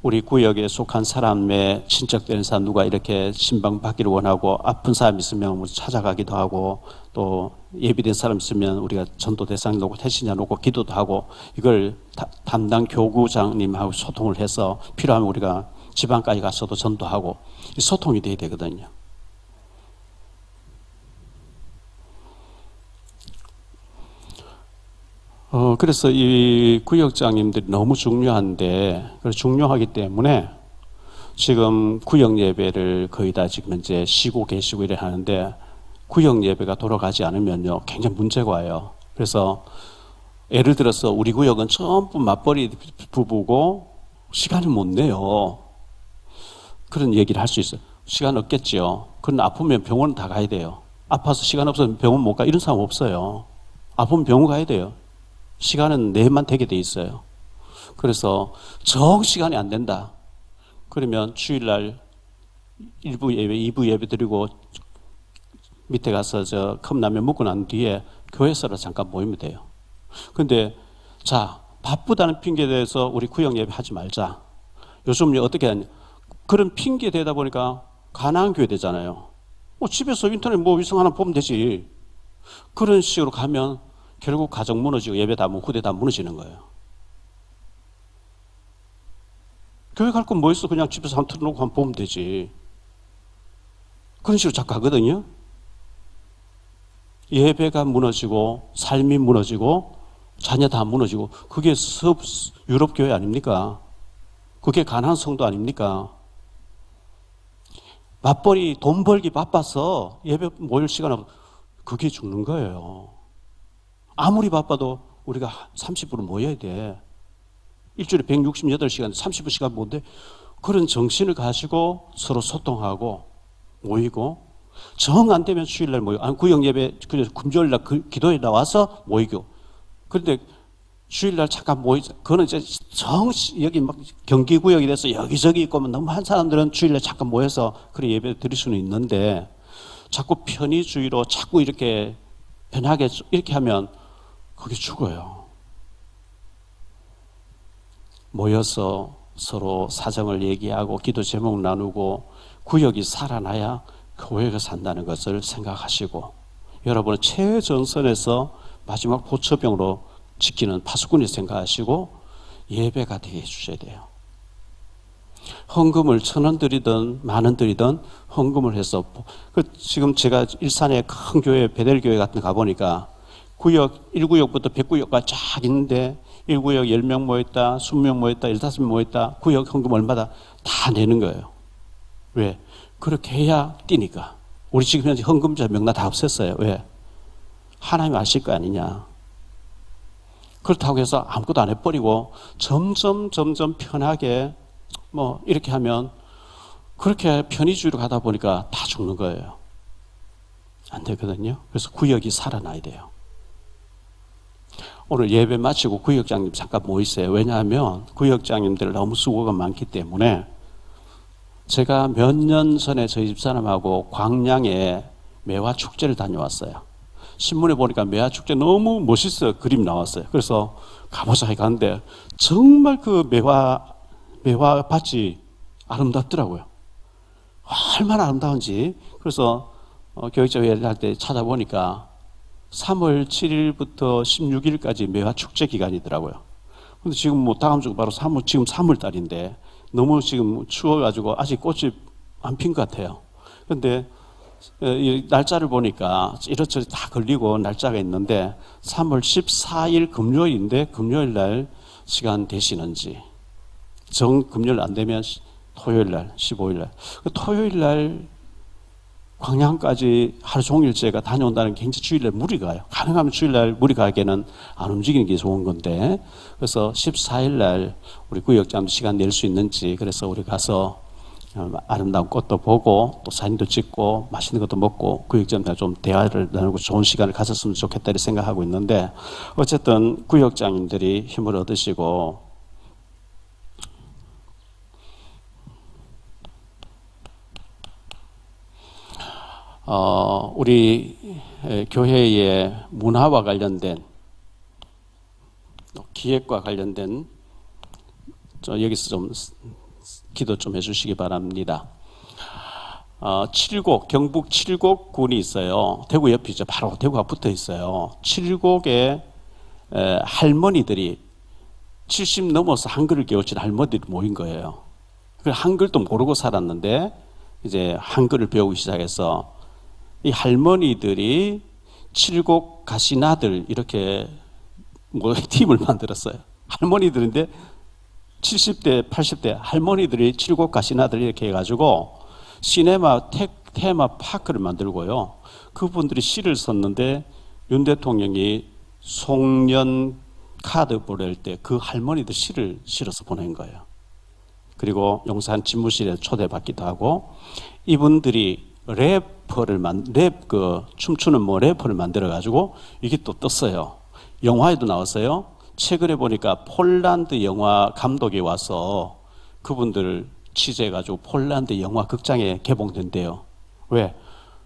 우리 구역에 속한 사람의 친척되는 사람 누가 이렇게 신방 받기를 원하고 아픈 사람 있으면 찾아가기도 하고 또 예비된 사람 있으면 우리가 전도 대상 놓고 태신자 놓고 기도도 하고 이걸 담당 교구장님하고 소통을 해서 필요하면 우리가 지방까지 가서도 전도하고 소통이 돼야 되거든요. 그래서 이 구역장님들이 너무 중요한데, 중요하기 때문에 지금 구역 예배를 거의 다 지금 이제 쉬고 계시고 이래 하는데, 구역 예배가 돌아가지 않으면요, 굉장히 문제가 와요. 그래서 예를 들어서 우리 구역은 전부 맞벌이 부부고 시간을 못 내요. 그런 얘기를 할 수 있어요. 시간 없겠지요. 그건 아프면 병원 다 가야 돼요. 아파서 시간 없어서 병원 못 가. 이런 사람 없어요. 아프면 병원 가야 돼요. 시간은 내만 되게 돼 있어요. 그래서 정 시간이 안 된다. 그러면 주일날 1부 예배, 2부 예배 드리고 밑에 가서 컵라면 먹고 난 뒤에 교회에서 잠깐 모이면 돼요. 근데 자, 바쁘다는 핑계에 대해서 우리 구역 예배 하지 말자. 요즘 어떻게 하냐. 그런 핑계 대다 보니까 가난한 교회 되잖아요. 집에서 인터넷 위성 하나 보면 되지. 그런 식으로 가면 결국 가정 무너지고 예배 다 후대 다 무너지는 거예요. 교회 갈 건 뭐 있어? 그냥 집에서 한번 틀어놓고 한번 보면 되지. 그런 식으로 자꾸 하거든요. 예배가 무너지고 삶이 무너지고 자녀 다 무너지고 그게 유럽 교회 아닙니까? 그게 가난한 성도 아닙니까? 맞벌이 돈 벌기 바빠서 예배 모일 시간 없어. 그게 죽는 거예요. 아무리 바빠도 우리가 30분은 모여야 돼. 일주일에 168시간, 30분씩간 모는데 그런 정신을 가지고 서로 소통하고 모이고 정 안 되면 주일날 모이고 구역 예배 금요일날 기도에 나와서 모이고 그런데 주일날 잠깐 모이자. 그거는 이제 여기 막 경기구역이 돼서 여기저기 있고 너무 한 사람들은 주일날 잠깐 모여서 그런 예배 드릴 수는 있는데 자꾸 편의주의로 자꾸 이렇게 편하게 이렇게 하면 그게 죽어요. 모여서 서로 사정을 얘기하고 기도 제목 나누고 구역이 살아나야 교회가 산다는 것을 생각하시고 여러분은 최전선에서 마지막 보초병으로 지키는 파수꾼이 생각하시고 예배가 되게 해주셔야 돼요. 헌금을 1,000원 드리든 10,000원 드리든 헌금을 해서 지금 제가 일산에 큰 교회 베델교회 같은 데 가보니까 구역 1구역부터 100구역까지 쫙 있는데 1구역 10명 모였다 20명 모였다 15명 모였다 구역 헌금 얼마다 다 내는 거예요. 왜? 그렇게 해야 뛰니까. 우리 지금 현재 헌금자 명단 다 없앴어요. 왜? 하나님 아실 거 아니냐. 그렇다고 해서 아무것도 안 해버리고 점점 편하게 뭐 이렇게 하면 그렇게 편의주의로 가다 보니까 다 죽는 거예요. 안 되거든요. 그래서 구역이 살아나야 돼요. 오늘 예배 마치고 구역장님 잠깐 모이세요. 왜냐하면 구역장님들 너무 수고가 많기 때문에 제가 몇 년 전에 저희 집사람하고 광양에 매화 축제를 다녀왔어요. 신문에 보니까 매화 축제 너무 멋있어요. 그림 나왔어요. 그래서 가보자 가는데 정말 그 매화 밭이 아름답더라고요. 얼마나 아름다운지. 그래서 교육자 회의를 할 때 찾아보니까 3월 7일부터 16일까지 매화 축제 기간이더라고요. 근데 지금 뭐 다음 주 바로 지금 3월 달인데 너무 지금 추워가지고 아직 꽃이 안 핀 것 같아요. 근데 이 날짜를 보니까 이렇저렇 다 걸리고 날짜가 있는데 3월 14일 금요일인데 금요일 날 시간 되시는지 금요일 안 되면 토요일 날 15일 날 토요일 날 광양까지 하루 종일 제가 다녀온다는 게 굉장히 주일날 무리 가요. 가능하면 주일날 무리 가기에는 안 움직이는 게 좋은 건데 그래서 14일 날 우리 구역장 시간 낼 수 있는지 그래서 우리 가서 아름다운 꽃도 보고 또 사진도 찍고 맛있는 것도 먹고 구역장과 좀 대화를 나누고 좋은 시간을 가졌으면 좋겠다 이렇게 생각하고 있는데 어쨌든 구역장님들이 힘을 얻으시고 우리 교회의 문화와 관련된 기획과 관련된 여기서 좀 기도 좀 해주시기 바랍니다. 경북 칠곡군이 있어요. 대구 옆이죠. 바로 대구가 붙어 있어요. 칠곡에 할머니들이 70 넘어서 한글을 깨우친 할머니들이 모인 거예요. 한글도 모르고 살았는데 이제 한글을 배우기 시작해서 이 할머니들이 칠곡 가시나들 이렇게 뭐 팀을 만들었어요. 할머니들인데 70대, 80대 할머니들이 칠곡 가시나들 이렇게 해가지고 시네마 테마파크를 만들고요. 그분들이 시를 썼는데 윤 대통령이 송년 카드 보낼 때 그 할머니들 시를 실어서 보낸 거예요. 그리고 용산 집무실에 초대받기도 하고 이분들이 춤추는 래퍼를 만들어가지고 이게 또 떴어요. 영화에도 나왔어요. 최근에 보니까 폴란드 영화 감독이 와서 그분들 취재해가지고 폴란드 영화 극장에 개봉된대요. 왜?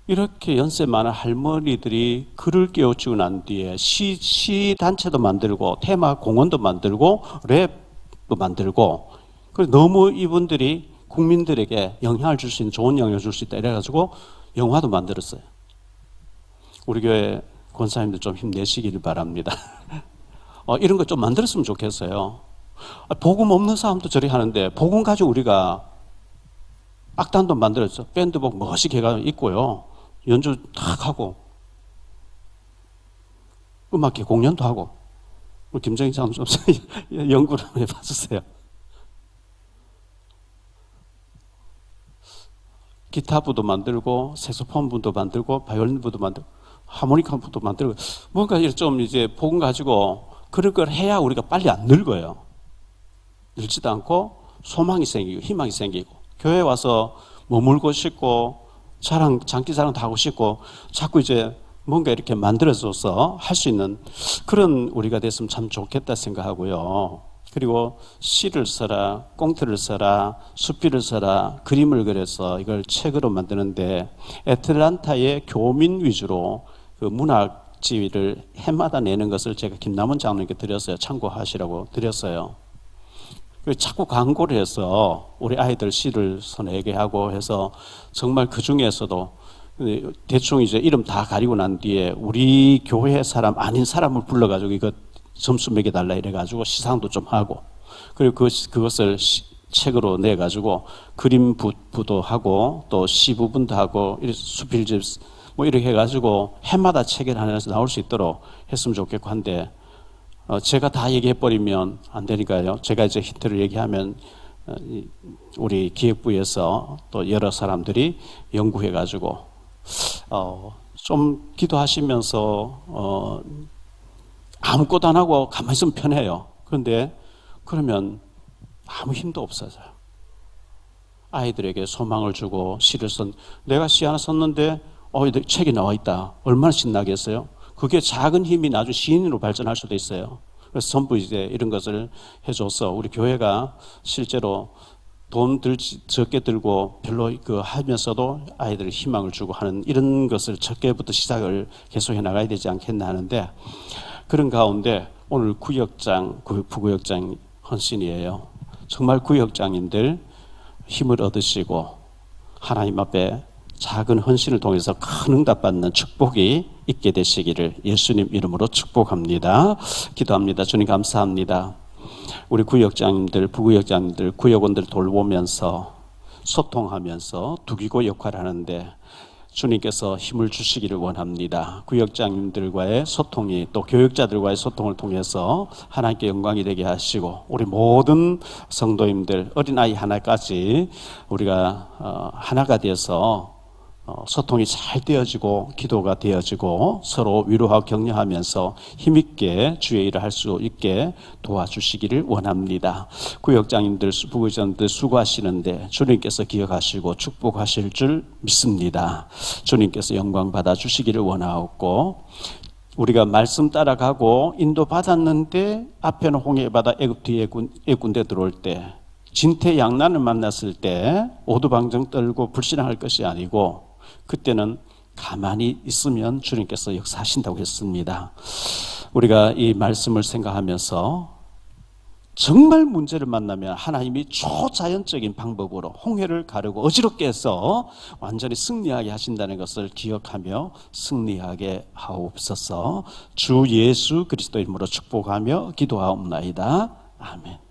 이렇게 연세 많은 할머니들이 글을 깨우치고 난 뒤에 시 단체도 만들고 테마 공원도 만들고 랩도 만들고 그래서 너무 이분들이 국민들에게 영향을 줄 수 있는 좋은 영향을 줄 수 있다 이래가지고 영화도 만들었어요. 우리 교회 권사님들 좀 힘내시길 바랍니다. 이런 거 좀 만들었으면 좋겠어요. 복음 없는 사람도 저리 하는데 복음 가지고 우리가 악단도 만들었죠. 밴드복 멋있게 해가지고 입고요. 연주 탁 하고, 음악회 공연도 하고, 김정희 장로 좀 연구를 한번 해봐주세요. 기타부도 만들고, 색소폰부도 만들고, 바이올린부도 만들고, 하모니카부도 만들고, 뭔가 좀 이제 복음 가지고 그런 걸 해야 우리가 빨리 안 늙어요. 늙지도 않고, 소망이 생기고, 희망이 생기고, 교회 와서 머물고 싶고, 장기자랑도 하고 싶고, 자꾸 이제 뭔가 이렇게 만들어줘서 할 수 있는 그런 우리가 됐으면 참 좋겠다 생각하고요. 그리고 시를 써라, 꽁트를 써라, 수필을 써라, 그림을 그려서 이걸 책으로 만드는데 애틀란타의 교민 위주로 그 문학지를 해마다 내는 것을 제가 김남원 장로님께 드렸어요. 참고하시라고 드렸어요. 자꾸 광고를 해서 우리 아이들 시를 써내게 하고 해서 정말 그 중에서도 대충 이제 이름 다 가리고 난 뒤에 우리 교회 사람 아닌 사람을 불러가지고 이거 점수 매겨달라 이래가지고 시상도 좀 하고, 그리고 그것을 책으로 내가지고 그림 부도 하고 또 시 부분도 하고 수필집 뭐 이렇게 해가지고 해마다 책을 하나에서 나올 수 있도록 했으면 좋겠고 한데, 제가 다 얘기해버리면 안 되니까요. 제가 이제 힌트를 얘기하면 우리 기획부에서 또 여러 사람들이 연구해가지고 좀 기도하시면서 아무것도 안 하고 가만히 있으면 편해요. 그런데 그러면 아무 힘도 없어져요. 아이들에게 소망을 주고 시를 내가 시 하나 썼는데 책이 나와 있다. 얼마나 신나겠어요? 그게 작은 힘이 나중에 시인으로 발전할 수도 있어요. 그래서 전부 이제 이런 것을 해줘서 우리 교회가 실제로 돈 적게 들고 별로 하면서도 아이들 희망을 주고 하는 이런 것을 첫째부터 시작을 계속해 나가야 되지 않겠나 하는데, 그런 가운데 오늘 부구역장 헌신이에요. 정말 구역장님들 힘을 얻으시고 하나님 앞에 작은 헌신을 통해서 큰 응답받는 축복이 있게 되시기를 예수님 이름으로 축복합니다. 기도합니다. 주님 감사합니다. 우리 구역장님들, 부구역장님들, 구역원들 돌보면서 소통하면서 두기고 역할을 하는데 주님께서 힘을 주시기를 원합니다. 구역장님들과의 소통이 또 교육자들과의 소통을 통해서 하나님께 영광이 되게 하시고 우리 모든 성도님들, 어린아이 하나까지 우리가 하나가 되어서 소통이 잘 되어지고 기도가 되어지고 서로 위로하고 격려하면서 힘있게 주의 일을 할 수 있게 도와주시기를 원합니다. 구역장님들, 부구역장님들 수고하시는데 주님께서 기억하시고 축복하실 줄 믿습니다. 주님께서 영광 받아주시기를 원하옵고, 우리가 말씀 따라가고 인도받았는데 앞에는 홍해바다 애굽 뒤에 애군대 들어올 때 진퇴양난을 만났을 때 오두방정 떨고 불신앙할 것이 아니고 그때는 가만히 있으면 주님께서 역사하신다고 했습니다. 우리가 이 말씀을 생각하면서 정말 문제를 만나면 하나님이 초자연적인 방법으로 홍해를 가르고 어지럽게 해서 완전히 승리하게 하신다는 것을 기억하며 승리하게 하옵소서. 주 예수 그리스도 이름으로 축복하며 기도하옵나이다. 아멘.